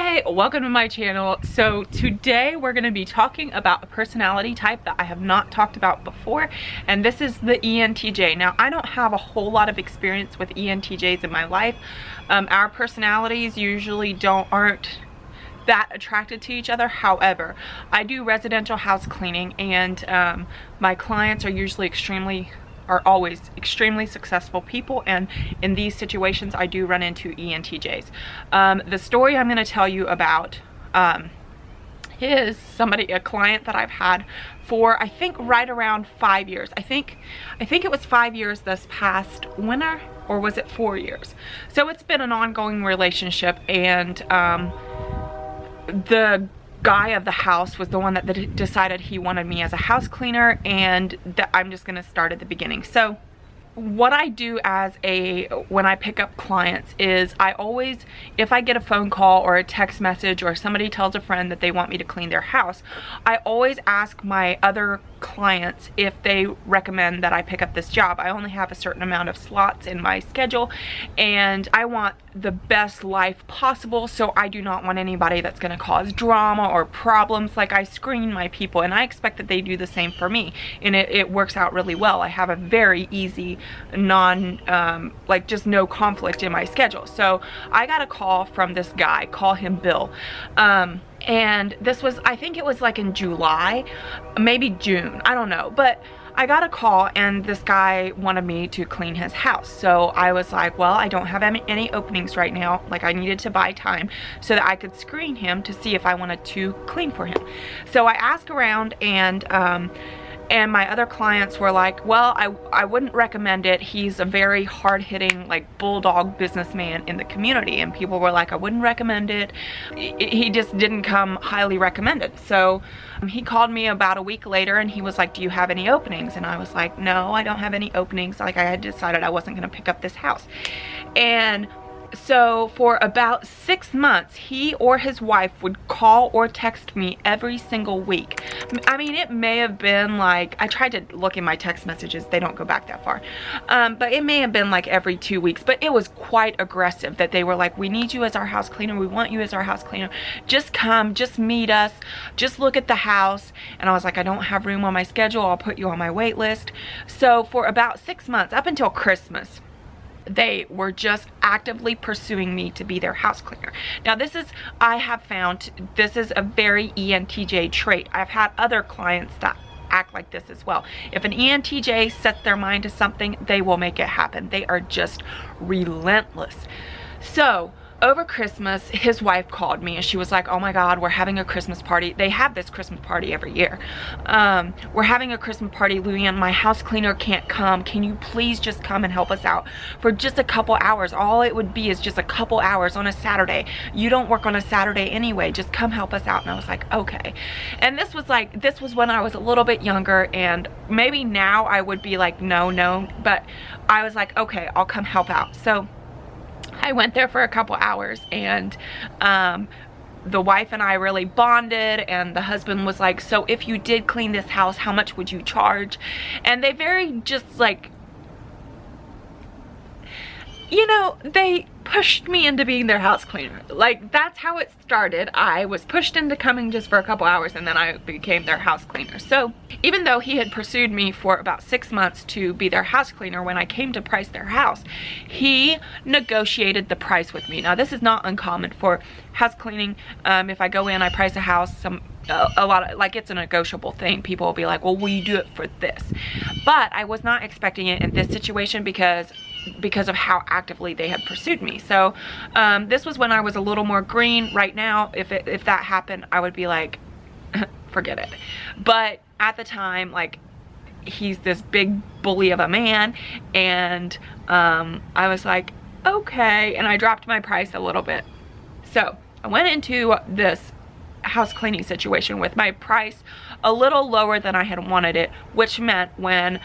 Hey, welcome to my channel. So today we're going to be talking about a personality type that I have not talked about before, and this is the ENTJ. Now, I don't have a whole lot of experience with ENTJs in my life. Our personalities usually aren't that attracted to each other. However, I do residential house cleaning, and my clients are always extremely successful people, and in these situations I do run into ENTJs. The story I'm going to tell you about is a client that I've had for I think right around 5 years. I think it was 5 years this past winter, or was it 4 years? So it's been an ongoing relationship, and the guy of the house was the one that decided he wanted me as a house cleaner, and I'm just going to start at the beginning. So what I do when I pick up clients is I always, if I get a phone call or a text message or somebody tells a friend that they want me to clean their house, I always ask my other clients if they recommend that I pick up this job. I only have a certain amount of slots in my schedule, and I want the best life possible, so I do not want anybody that's going to cause drama or problems. Like, I screen my people, and I expect that they do the same for me, and it works out really well. I have a very easy just no conflict in my schedule. So I got a call from this guy, call him Bill, and this was, I think it was like in July, maybe June, I don't know, but I got a call and this guy wanted me to clean his house. So I was like, well, I don't have any openings right now. Like, I needed to buy time so that I could screen him to see if I wanted to clean for him. So I asked around, and my other clients were like, well, I wouldn't recommend it. He's a very hard-hitting, like, bulldog businessman in the community. And people were like, I wouldn't recommend it. He just didn't come highly recommended. So he called me about a week later, and he was like, do you have any openings? And I was like, no, I don't have any openings. Like, I had decided I wasn't going to pick up this house. And so for about 6 months, he or his wife would call or text me every single week. I mean, it may have been like, I tried to look in my text messages, they don't go back that far, but it may have been like every 2 weeks, but it was quite aggressive that they were like, we need you as our house cleaner, we want you as our house cleaner, just come, just meet us, just look at the house. And I was like, I don't have room on my schedule, I'll put you on my wait list. So for about 6 months, up until Christmas, they were just actively pursuing me to be their house cleaner. Now, I have found this is a very ENTJ trait. I've had other clients that act like this as well. If an ENTJ sets their mind to something, they will make it happen. They are just relentless. So over Christmas, his wife called me, and she was like, oh my God, we're having a Christmas party. They have this Christmas party every year. We're having a Christmas party, Luann. My house cleaner can't come. Can you please just come and help us out for just a couple hours? All it would be is just a couple hours on a Saturday. You don't work on a Saturday anyway. Just come help us out. And I was like, okay. And this was when I was a little bit younger, and maybe now I would be like, no, but I was like, okay, I'll come help out. So I went there for a couple hours, and the wife and I really bonded, and the husband was like, so if you did clean this house, how much would you charge? And they very just like, you know, they pushed me into being their house cleaner. Like, that's how it started. I was pushed into coming just for a couple hours, and then I became their house cleaner. So even though he had pursued me for about 6 months to be their house cleaner, when I came to price their house, he negotiated the price with me. Now, this is not uncommon for house cleaning. If I go in, I price a house, a lot of, like, it's a negotiable thing. People will be like, well, will you do it for this? But I was not expecting it in this situation because of how actively they had pursued me. So this was when I was a little more green. Right now, if that happened, I would be like, forget it. But at the time, like, he's this big bully of a man, and I was like, okay, and I dropped my price a little bit. So I went into this house cleaning situation with my price a little lower than I had wanted it, which meant when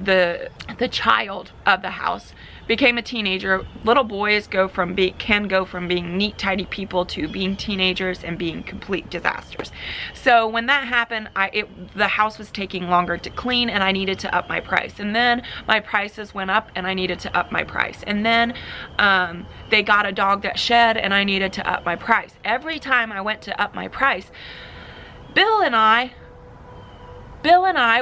the child of the house became a teenager. Little boys can go from being neat, tidy people to being teenagers and being complete disasters. So when that happened, the house was taking longer to clean, and I needed to up my price. And then my prices went up, and I needed to up my price. And then they got a dog that shed, and I needed to up my price. Every time I went to up my price, Bill and I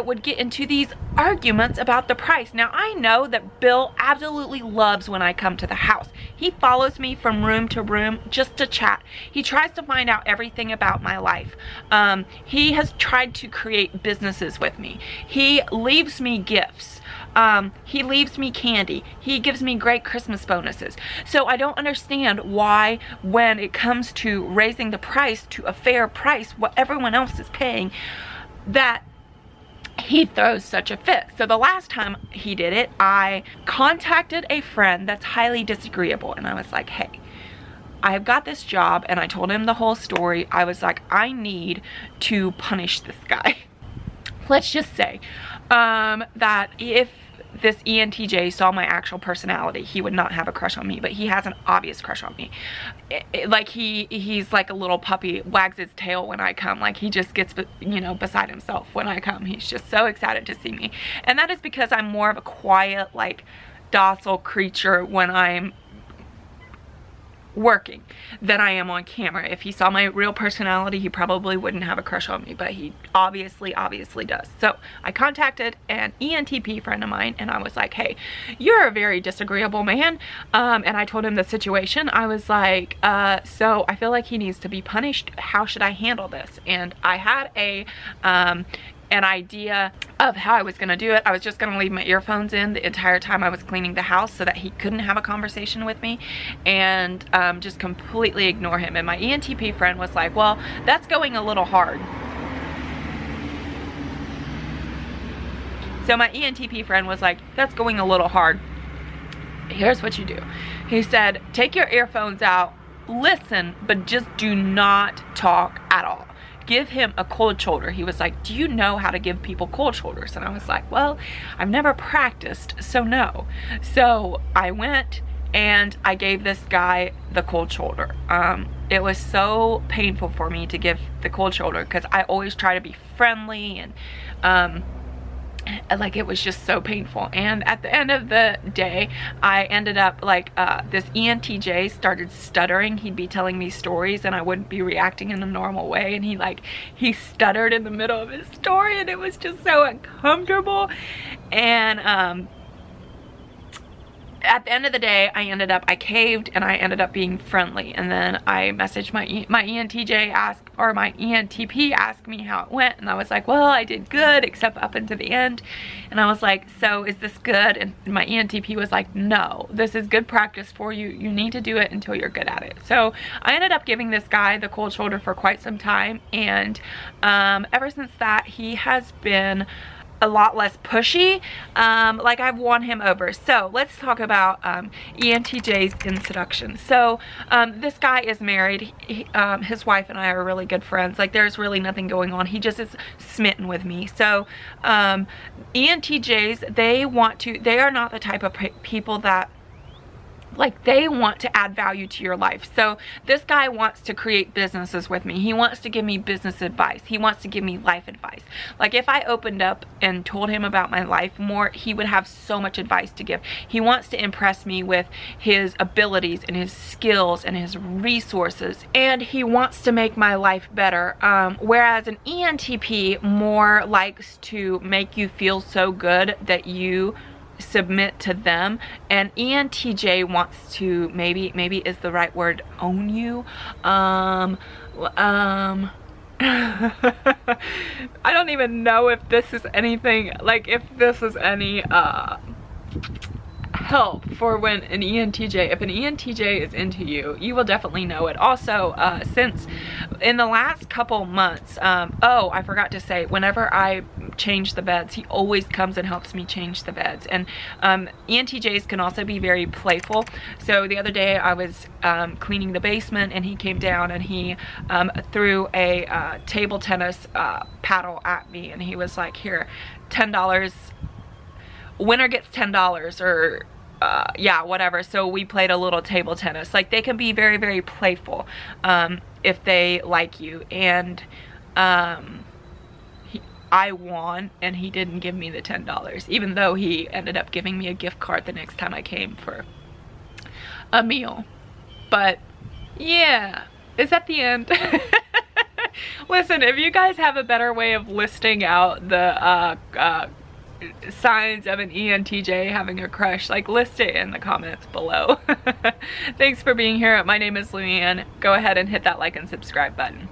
would get into these arguments about the price. Now, I know that Bill absolutely loves when I come to the house. He follows me from room to room just to chat. He tries to find out everything about my life. He has tried to create businesses with me. He leaves me gifts. He leaves me candy. He gives me great Christmas bonuses. So I don't understand why, when it comes to raising the price to a fair price, what everyone else is paying, that he throws such a fit. So the last time he did it, I contacted a friend that's highly disagreeable, and I was like, hey, I've got this job, and I told him the whole story. I was like, I need to punish this guy. Let's just say that if this ENTJ saw my actual personality, he would not have a crush on me, but he has an obvious crush on me. Like he's like a little puppy, wags his tail when I come. Like he just gets, you know, beside himself when I come. He's just so excited to see me. And that is because I'm more of a quiet, like docile creature when I'm working than I am on camera. If he saw my real personality, he probably wouldn't have a crush on me, but he obviously does. So I contacted an ENTP friend of mine, and I was like, hey, you're a very disagreeable man, and I told him the situation. I was like, so I feel like he needs to be punished. How should I handle this? And I had an idea of how I was gonna do it. I was just gonna leave my earphones in the entire time I was cleaning the house so that he couldn't have a conversation with me, and just completely ignore him. And my ENTP friend was like, well, that's going a little hard. So my ENTP friend was like, that's going a little hard. Here's what you do. He said, take your earphones out, listen, but just do not talk at all. Give him a cold shoulder. He was like, do you know how to give people cold shoulders? And I was like, well, I've never practiced, so no. So I went and I gave this guy the cold shoulder. It was so painful for me to give the cold shoulder because I always try to be friendly, and like it was just so painful. And at the end of the day, I ended up like this ENTJ started stuttering. He'd be telling me stories and I wouldn't be reacting in a normal way, and he stuttered in the middle of his story, and it was just so uncomfortable. And at the end of the day, I caved, and I ended up being friendly. And then I messaged my ENTJ my ENTP asked me how it went, and I was like, well, I did good except up until the end. And I was like, so is this good? And my ENTP was like, no, this is good practice for you. You need to do it until you're good at it. So I ended up giving this guy the cold shoulder for quite some time, and ever since that, he has been a lot less pushy. Like I've won him over. So let's talk about ENTJs in seduction. So this guy is married. His wife and I are really good friends. Like there's really nothing going on. He just is smitten with me. So ENTJs, they are not the type of people that, like, they want to add value to your life. So this guy wants to create businesses with me. He wants to give me business advice. He wants to give me life advice. Like if I opened up and told him about my life more, he would have so much advice to give. He wants to impress me with his abilities and his skills and his resources, and he wants to make my life better. Whereas an ENTP more likes to make you feel so good that you submit to them, and ENTJ wants to, maybe is the right word, own you. I don't even know if this is anything, like if this is any help for when an ENTJ, if an ENTJ is into you, you will definitely know it. Also, since in the last couple months, oh, I forgot to say, whenever I change the beds, he always comes and helps me change the beds. And ENTJs can also be very playful. So the other day I was cleaning the basement, and he came down and he threw a table tennis paddle at me, and he was like, here, $10. winner gets $10 or yeah, whatever. So we played a little table tennis. Like, they can be very, very playful if they like you. And I won, and he didn't give me the $10, even though he ended up giving me a gift card the next time I came for a meal. But yeah, is that the end? Listen, if you guys have a better way of listing out the signs of an ENTJ having a crush, like, list it in the comments below. Thanks for being here. My name is Luann. Go ahead and hit that like and subscribe button.